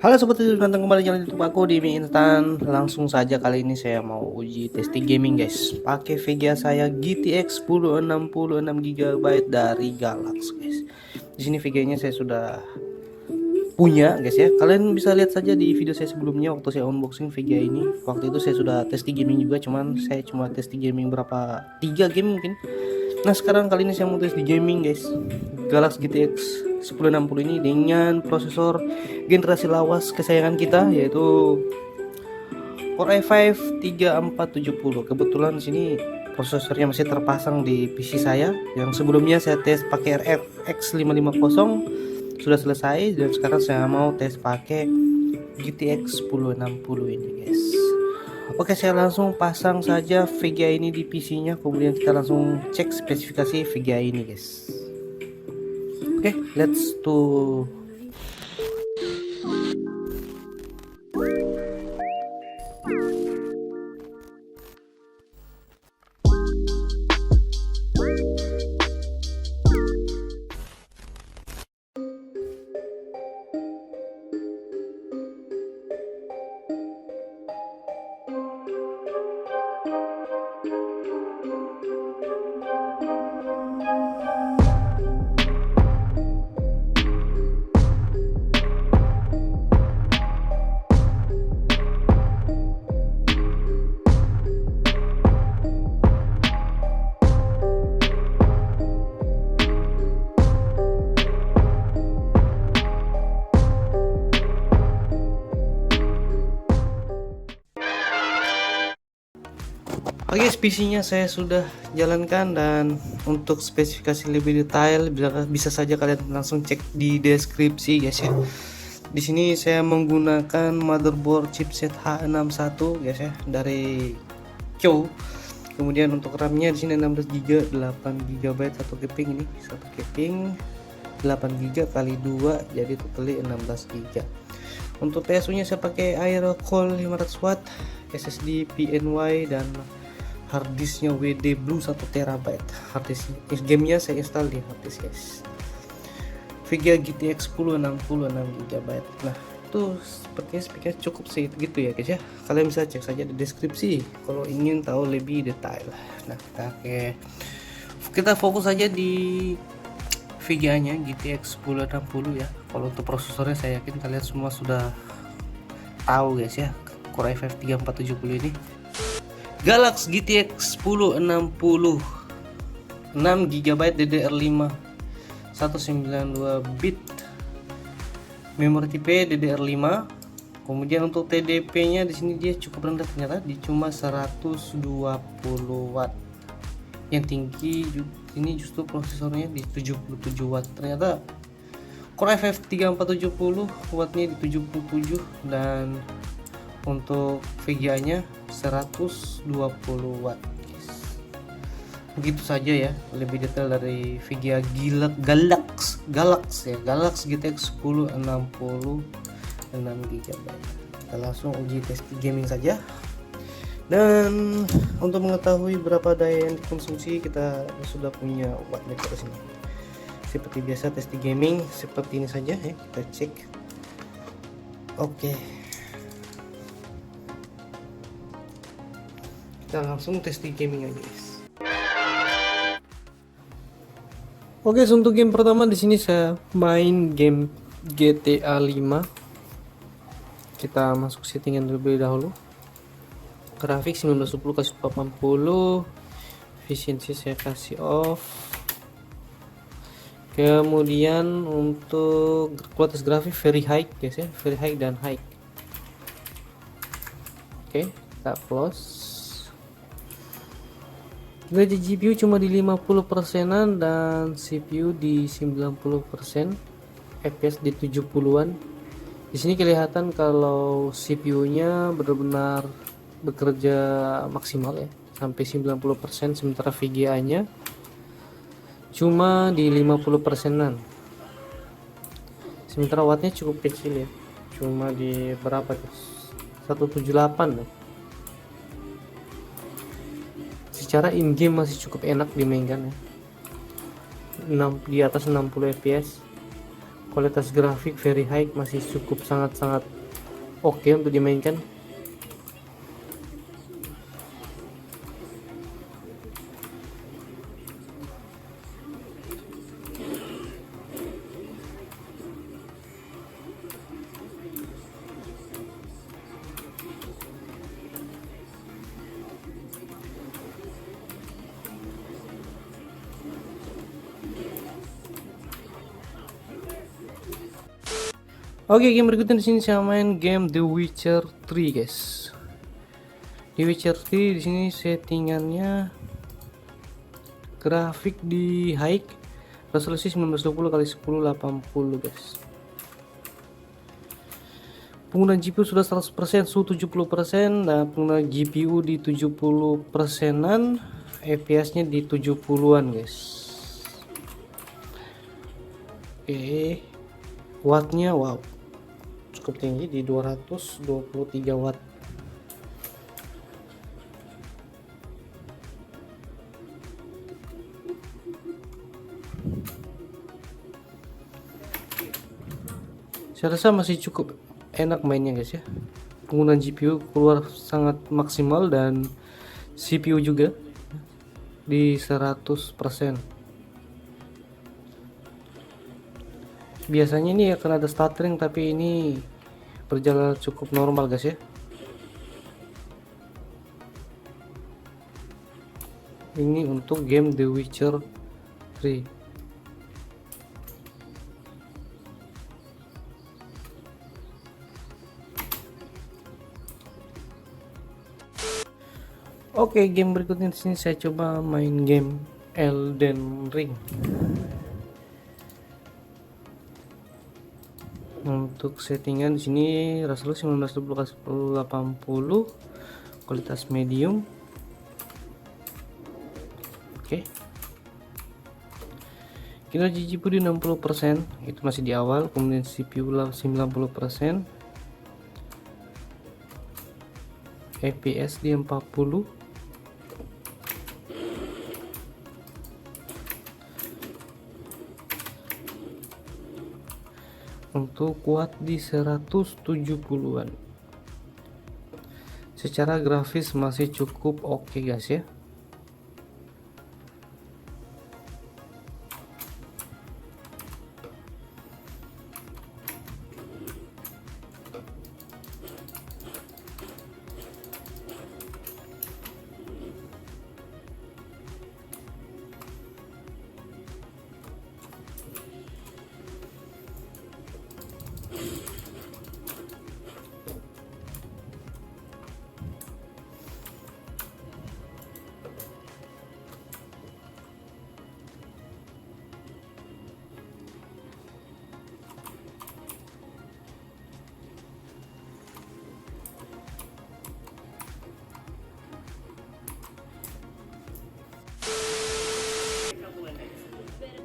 Halo sobat YouTube, datang kembali channel YouTube aku di Mi Instan. Langsung saja kali ini saya mau uji testing gaming guys. Pakai VGA saya GTX 1060 6GB dari Galax guys. Di sini VGA-nya saya sudah punya guys ya. Kalian bisa lihat saja di video saya sebelumnya waktu saya unboxing VGA ini. Waktu itu saya sudah testing gaming juga, cuman saya cuma testing gaming berapa 3 game mungkin. Nah sekarang kali ini saya mau tes di gaming guys, Galax GTX 1060 ini dengan prosesor generasi lawas kesayangan kita, yaitu Core i5 3470. Kebetulan di sini prosesornya masih terpasang di PC saya yang sebelumnya saya tes pakai RX 550 sudah selesai, dan sekarang saya mau tes pakai GTX 1060 ini guys. Oke, saya langsung pasang saja VGA ini di PC-nya, kemudian kita langsung cek spesifikasi VGA ini, guys. Oke, let's to Oke, PC-nya saya sudah jalankan, dan untuk spesifikasi lebih detail bisa saja kalian langsung cek di deskripsi guys ya. Di sini saya menggunakan motherboard chipset H61 guys ya dari Qiu. Kemudian untuk RAM-nya di sini 16GB, 8GB satu keping, ini satu keping 8GB kali 2 jadi totally 16GB. Untuk PSU-nya saya pakai Aero Cool 500 watt, SSD PNY, dan harddisknya WD Blue 1TB. Harddisk gamenya saya install di harddisk guys. VGA GTX 1060 6GB. Nah itu sepertinya speakernya cukup sih gitu ya guys ya. Kalian bisa cek saja di deskripsi kalau ingin tahu lebih detail. Nah kita fokus saja di VGA nya GTX 1060 ya. Kalau untuk prosesornya saya yakin kalian semua sudah tahu guys ya, Core i5 3470 ini. Galax GTX 1060 6GB DDR5 192 bit, memori tipe DDR5. Kemudian untuk TDP-nya di sini dia cukup rendah ternyata, di cuma 120 watt. Yang tinggi ini justru prosesornya di 77 watt. Ternyata Core i5 3470 wattnya di 77, dan untuk VGA nya 120 watt guys. Begitu saja ya lebih detail dari VGA Galax ya, Galax GTX 1060 6GB. Kita langsung uji tes gaming saja. Dan untuk mengetahui berapa daya yang dikonsumsi, kita sudah punya wattmeter di sini. Seperti biasa tes di gaming seperti ini saja ya, kita cek. Oke. Kita langsung tes di gaming aja guys. Oke, untuk game pertama di sini saya main game GTA 5. Kita masuk settingan terlebih dahulu. Grafik 1920 kasih 80, efisiensi saya kasih off. Kemudian untuk kualitas grafik very high guys ya, very high dan high. Oke, kita close. Gaji GPU cuma di 50%-an dan CPU di 90%, FPS di 70-an. Di sini kelihatan kalau CPU-nya benar-benar bekerja maksimal ya, sampai 90%, sementara VGA-nya cuma di 50%-an. Sementara wattnya cukup kecil ya, cuma di berapa tuh? 178 ya. Secara in game masih cukup enak dimainkan ya, di atas 60 fps. kualitas grafik very high, masih cukup sangat-sangat oke untuk dimainkan. Oke, game berikutnya di sini saya main game The Witcher 3, guys. The Witcher 3 di sini settingannya grafik di high, resolusi 1920 x 1080, guys. Penggunaan GPU sudah 100%, suhu 70%, dan penggunaan GPU di 70%-an, FPS-nya di 70-an, guys. Oke. Wattnya wow, cukup tinggi di 223 watt. Saya rasa masih cukup enak mainnya, guys ya. Penggunaan GPU keluar sangat maksimal dan CPU juga di 100%. Biasanya ini akan ada stuttering, tapi ini berjalan cukup normal, guys ya. Ini untuk game The Witcher 3. Oke, game berikutnya di sini saya coba main game Elden Ring. Untuk settingan di sini resolusi 1920 x 1080, kualitas medium. Oke. Kinerja GPU di 60%, itu masih di awal, kemudian CPU 90%. FPS di 40. Untuk kuat di 170-an. Secara grafis masih cukup oke, guys ya.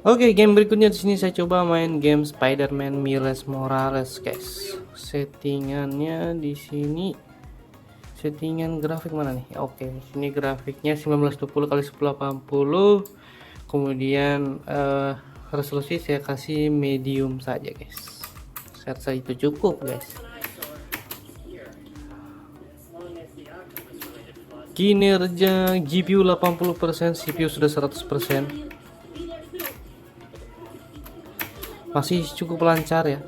Oke, game berikutnya di sini saya coba main game Spider-Man Miles Morales, guys. Settingannya di sini, settingan grafik mana nih? Oke, ini grafiknya 1920 x 1080. Kemudian resolusi saya kasih medium saja, guys. Saya rasa itu cukup, guys. Kinerja GPU 80%, CPU sudah 100%. Masih cukup lancar ya.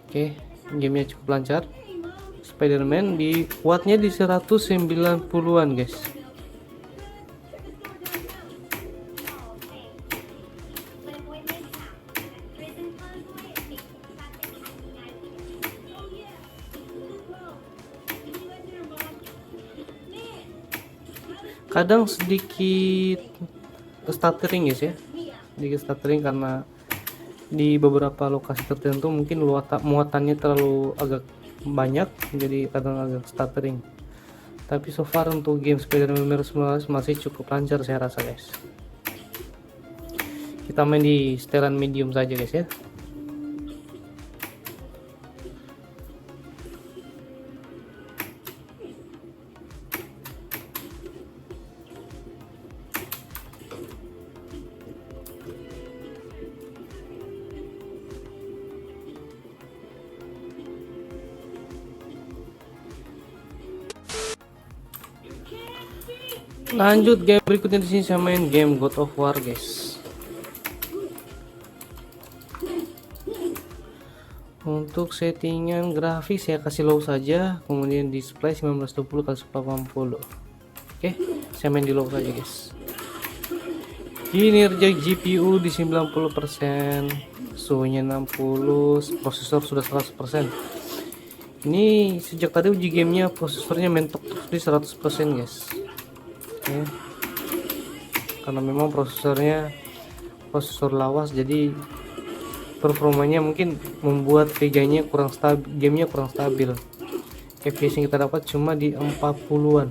Oke, gamenya cukup lancar. Spider-Man di kuatnya di 190-an, guys. Kadang sedikit stuttering, guys ya. Sedikit stuttering karena di beberapa lokasi tertentu mungkin muatannya terlalu agak banyak, jadi kadang agak stuttering. Tapi so far untuk game Spider-Man Miles Morales masih cukup lancar saya rasa, guys. Kita main di setelan medium saja, guys ya. Lanjut game berikutnya, di sini saya main game God of War, guys. Untuk settingan grafik saya kasih low saja, kemudian display 1920x1080. Oke, saya main di low saja, guys. Kinerja GPU di 90%, suhunya 60, prosesor sudah 100%. Ini sejak tadi uji gamenya prosesornya mentok terus di 100%, guys. Oke. Karena memang prosesor lawas, jadi performanya mungkin membuat VGA-nya kurang stabil, gamenya kurang stabil. FPS yang kita dapat cuma di 40-an,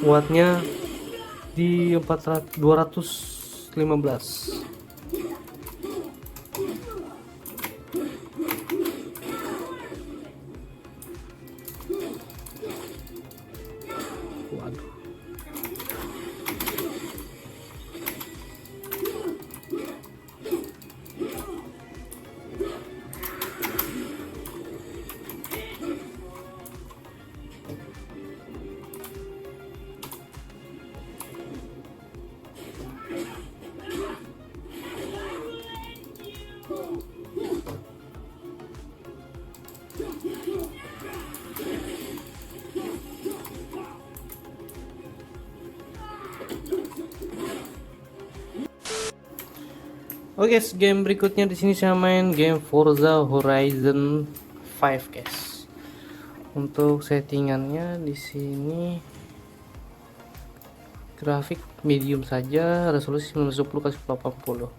wattnya di 215. Waduh. Oke, guys, game berikutnya di sini saya main game Forza Horizon 5, guys. Untuk settingannya di sini grafik medium saja, resolusi 1920x1080.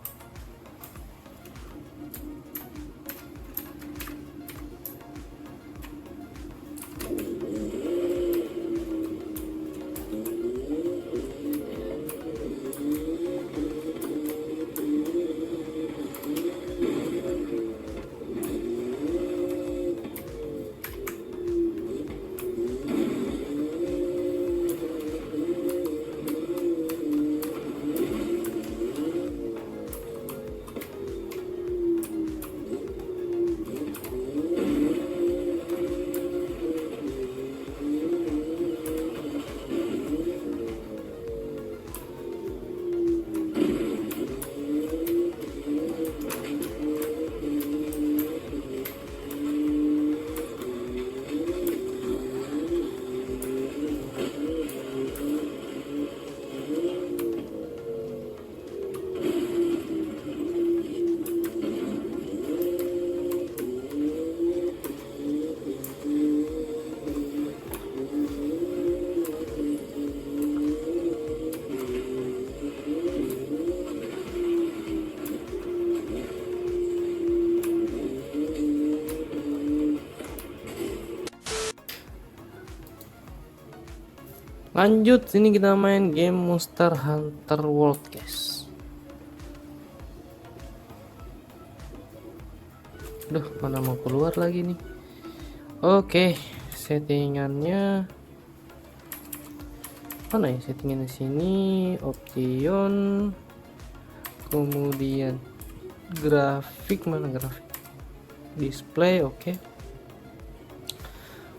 Lanjut, sini kita main game Monster Hunter World, guys. Duh, mana mau keluar lagi nih. Oke, settingannya mana ya? Settingannya sini, option, kemudian grafik, mana grafik? Display, oke.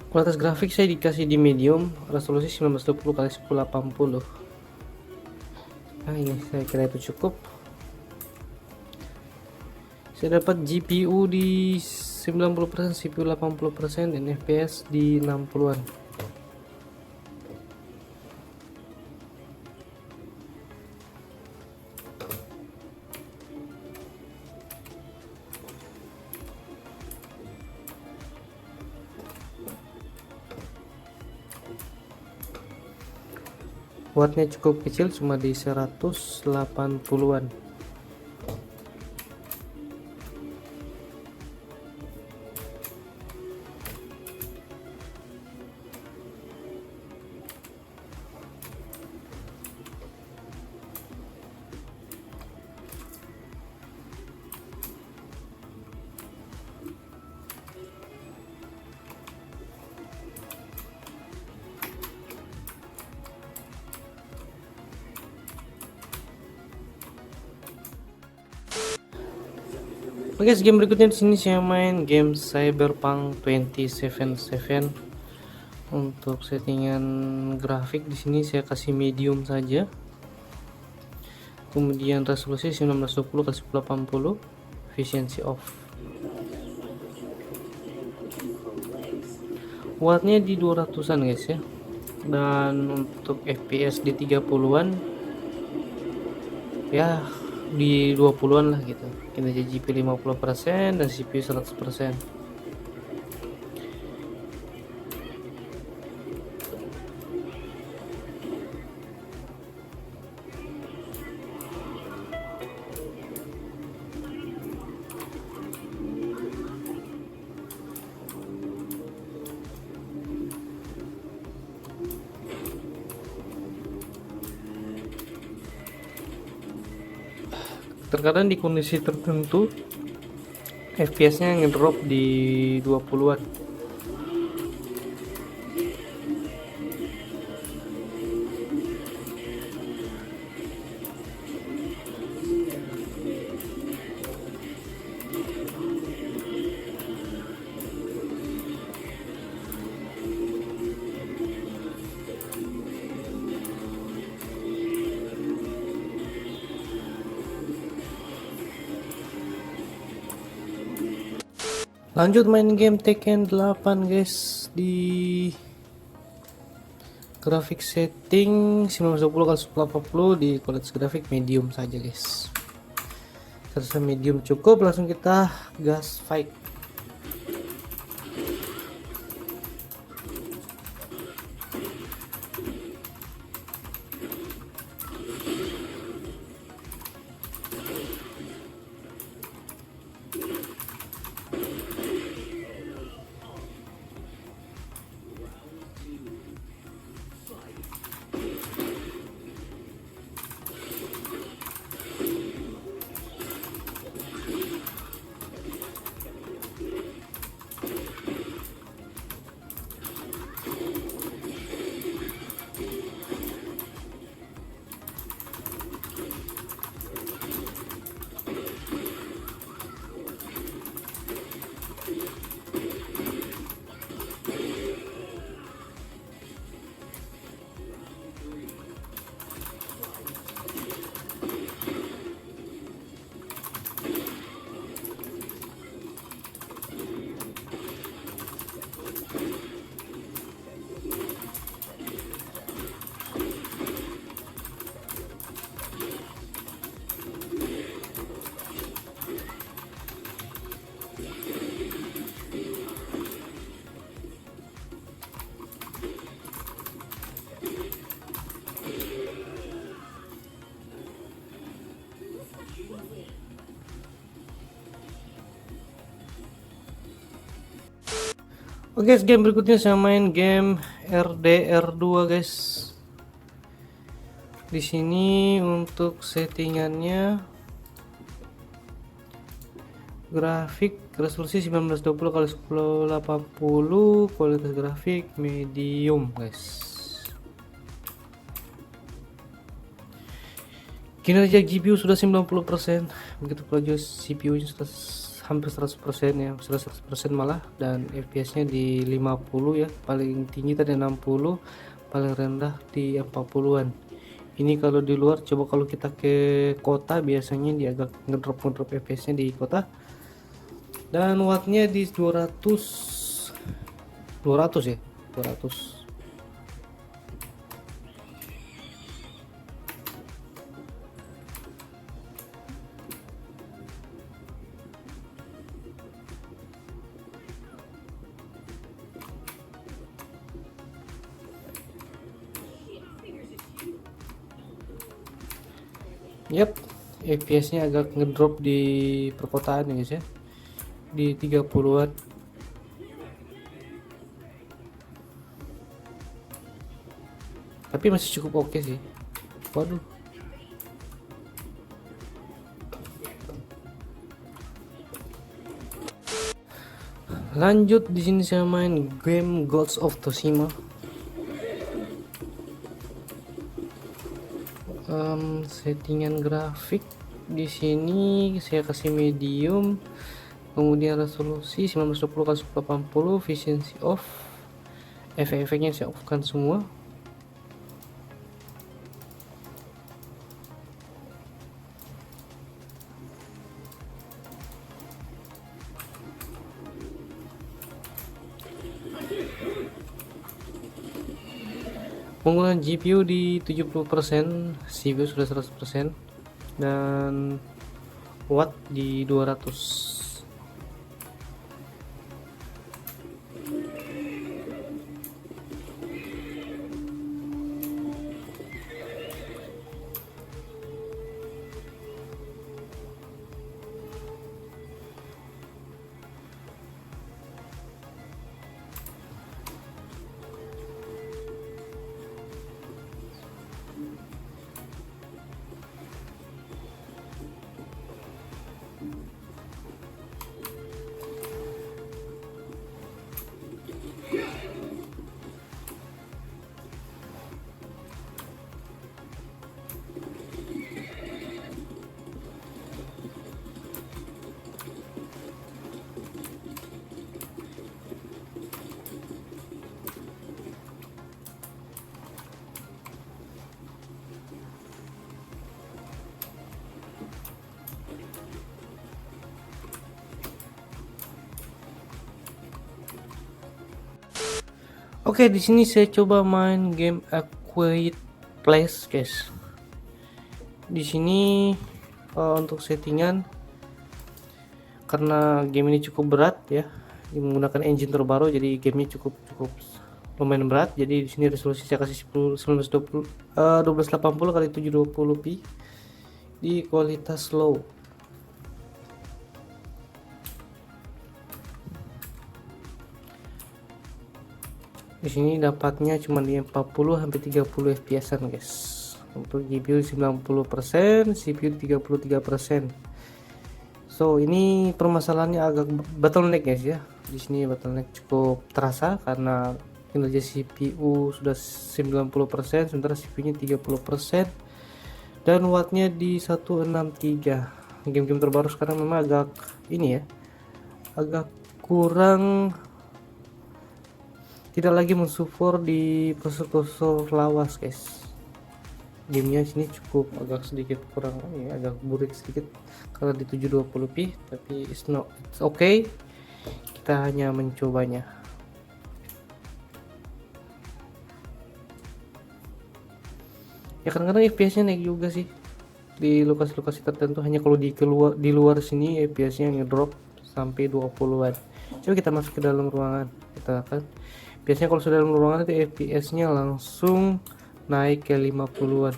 Kualitas grafik saya dikasih di medium, resolusi 1920x1080. Nah, ini saya kira itu cukup. Saya dapat GPU di 90%, CPU 80%, dan FPS di 60-an. Wattnya cukup kecil, cuma di 180-an. Oke, game berikutnya di sini saya main game Cyberpunk 2077. Untuk settingan grafik di sini saya kasih medium saja. Kemudian resolusi 1920 x 1080, efficiency off. Wattnya di 200-an guys ya. Dan untuk FPS di 30-an ya, di 20-an lah gitu. Kinerja GPU 50% dan CPU 100%. Terkadang di kondisi tertentu FPS-nya ngedrop di 20-an. Lanjut main game Tekken 8 guys. Di grafik setting 1920x1080 di kualitas grafik medium saja guys. Terus medium cukup, langsung kita gas fight. Oke, game berikutnya saya main game RDR2 guys. Di sini untuk settingannya grafik resolusi 1920 x 1080, kualitas grafik medium guys. Kinerja GPU sudah 90%, begitu pula juga CPU nya sudah hampir 100% ya, sudah 100% malah, dan FPS nya di 50 ya, paling tinggi tadi 60, paling rendah di 40-an. Ini kalau di luar, coba kalau kita ke kota biasanya dia agak ngedrop FPS nya di kota. Dan wattnya di 200 ya, 200. Yap, FPS-nya agak ngedrop di perkotaan ya guys ya, di 30-an. Tapi masih cukup oke sih. Waduh. Lanjut, di sini saya main game Ghost of Tsushima. Settingan grafik di sini saya kasih medium, kemudian resolusi 1920 x 1080, efficiency off, efek-efeknya saya off kan semua. Penggunaan GPU di 70%, CPU sudah 100%, dan watt di 200. Oke, di sini saya coba main game A Quiet Place, guys. Di sini untuk settingan, karena game ini cukup berat ya, menggunakan engine terbaru, jadi gamenya cukup lumayan berat. Jadi di sini resolusi saya kasih 1280 kali 720p di kualitas low. Di sini dapatnya cuma di 40 sampai 30 fps-an, guys. Untuk GPU 90%, CPU 33%. So, ini permasalahannya agak bottleneck, guys ya. Di sini bottleneck cukup terasa karena kinerja CPU sudah 90%, sementara CPU-nya 30%. Dan wattnya di 163. Game-game terbaru sekarang memang agak ini ya, agak kurang, tidak lagi mensupport di prosesor lawas, guys. Gamenya sini cukup agak sedikit kurang ya, agak burik sedikit karena di 720p, tapi it's okay. Kita hanya mencobanya. Ya kadang-kadang FPS-nya naik juga sih di lokasi-lokasi tertentu, hanya kalau di luar sini FPS-nya ngedrop sampai 20-an. Coba kita masuk ke dalam ruangan, kita akan biasanya kalau sudah dalam ruangan itu FPS-nya langsung naik ke 50-an.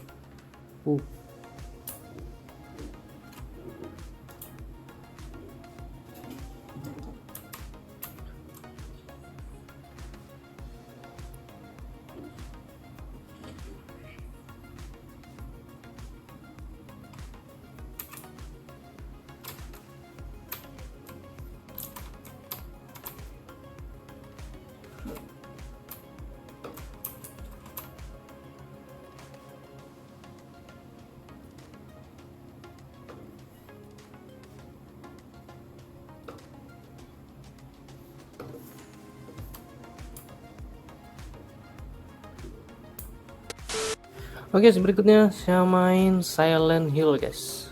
Oke, berikutnya saya main Silent Hill, guys.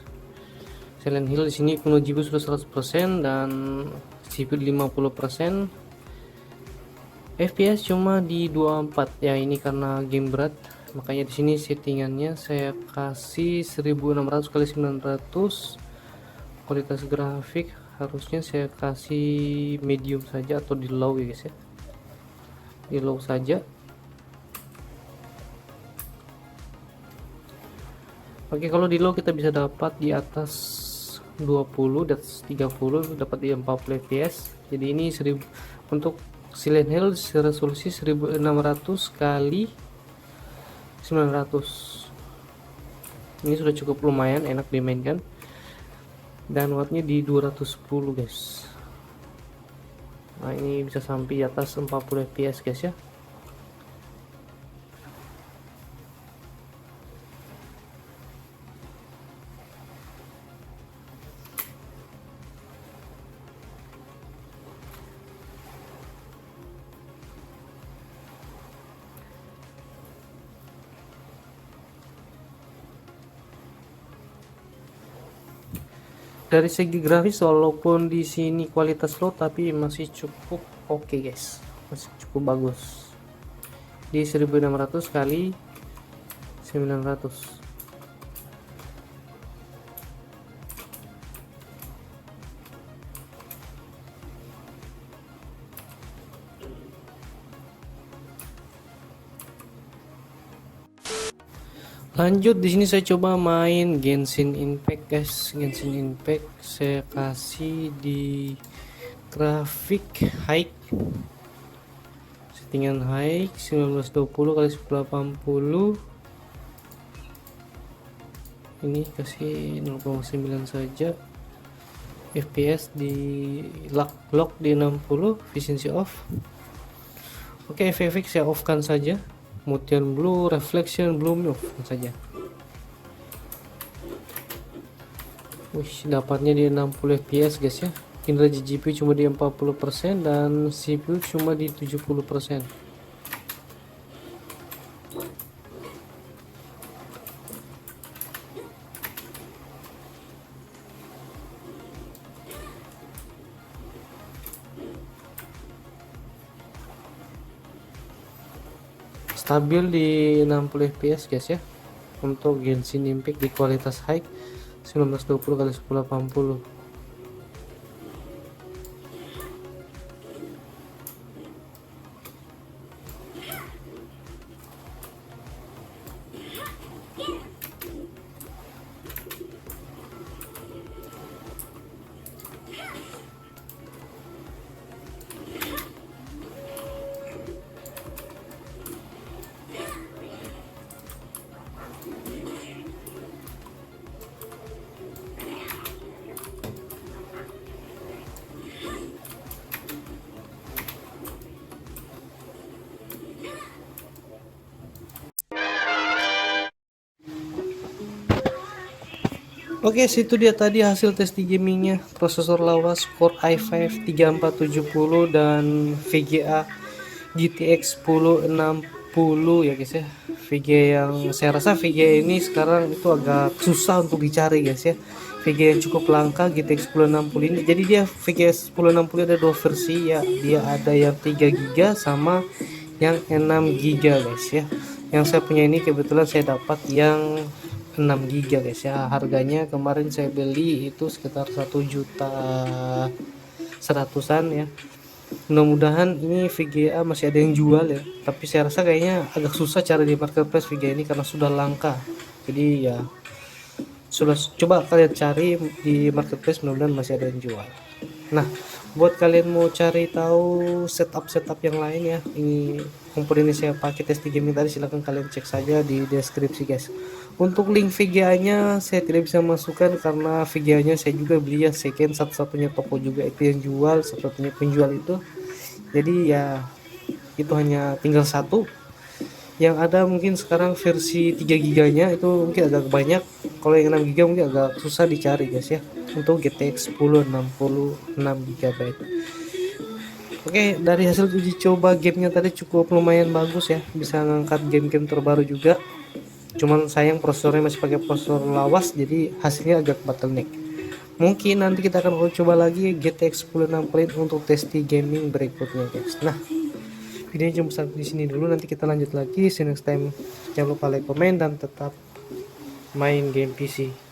Silent Hill di sini penuh GPU sudah 100% dan CPU 50%. FPS cuma di 24. Ya, ini karena game berat. Makanya di sini settingannya saya kasih 1600 kali 900. Kualitas grafik harusnya saya kasih medium saja atau di low ya, guys ya. Di low saja. Oke, kalau di low kita bisa dapat di atas 20 dan 30, dapat di 40 fps. Jadi ini 1000 untuk Silent Hill resolusi 1600 kali 900. Ini sudah cukup lumayan enak dimainkan. Dan wattnya di 210, guys. Nah, ini bisa sampai di atas 40 fps, guys ya. Dari segi grafis walaupun di sini kualitas low tapi masih cukup oke guys, masih cukup bagus di 1600 kali 900. Lanjut, di sini saya coba main Genshin Impact guys. Genshin Impact saya kasih di grafik high, settingan high 1920 kali 1080. Ini kasih 0,9 saja. FPS di lock di 60, efficiency off. Oke, efek saya off kan saja. Motion blue, reflection, bloom off saja. Dapatnya di 60 fps guys ya. Kinerja GPU cuma di 40% dan CPU cuma di 70%. Stabil di 60 fps guys ya. Untuk Genshin Impact di kualitas high 1920 kali 1080. Oke, situ dia tadi hasil tes di gamingnya. Prosesor lawas Core i5 3470 dan VGA GTX 1060 ya guys ya. VGA yang saya rasa VGA ini sekarang itu agak susah untuk dicari guys ya. VGA yang cukup langka GTX 1060 ini. Jadi dia VGA 1060 ada dua versi ya. Dia ada yang 3 GB sama yang 6 GB guys ya. Yang saya punya ini kebetulan saya dapat yang 6 GB guys ya. Harganya kemarin saya beli itu sekitar 1.100.000-an ya. Mudah-mudahan ini VGA masih ada yang jual ya, tapi saya rasa kayaknya agak susah cari di marketplace VGA ini karena sudah langka. Jadi ya sudah, coba kalian cari di marketplace, mudah-mudahan masih ada yang jual. Nah, buat kalian mau cari tahu setup yang lain ya, ini komponen ini saya pakai tes di gaming tadi, silahkan kalian cek saja di deskripsi guys. Untuk link VGA nya saya tidak bisa masukkan karena VGA nya saya juga beli ya second, satu-satunya toko juga itu yang jual, satu-satunya penjual itu. Jadi ya itu hanya tinggal satu yang ada. Mungkin sekarang versi 3 GB nya itu mungkin agak banyak, kalau yang 6 GB mungkin agak susah dicari guys ya, untuk GTX 1060 6 GB. Oke, dari hasil uji coba gamenya tadi cukup lumayan bagus ya, bisa ngangkat game-game terbaru juga. Cuman sayang prosesornya masih pakai prosesor lawas, jadi hasilnya agak bottleneck. Mungkin nanti kita akan coba lagi GTX 1060 untuk tes di gaming berikutnya guys. Nah, videonya cuma sampai di sini dulu, nanti kita lanjut lagi. See you next time. Jangan lupa like, comment, dan tetap main game PC.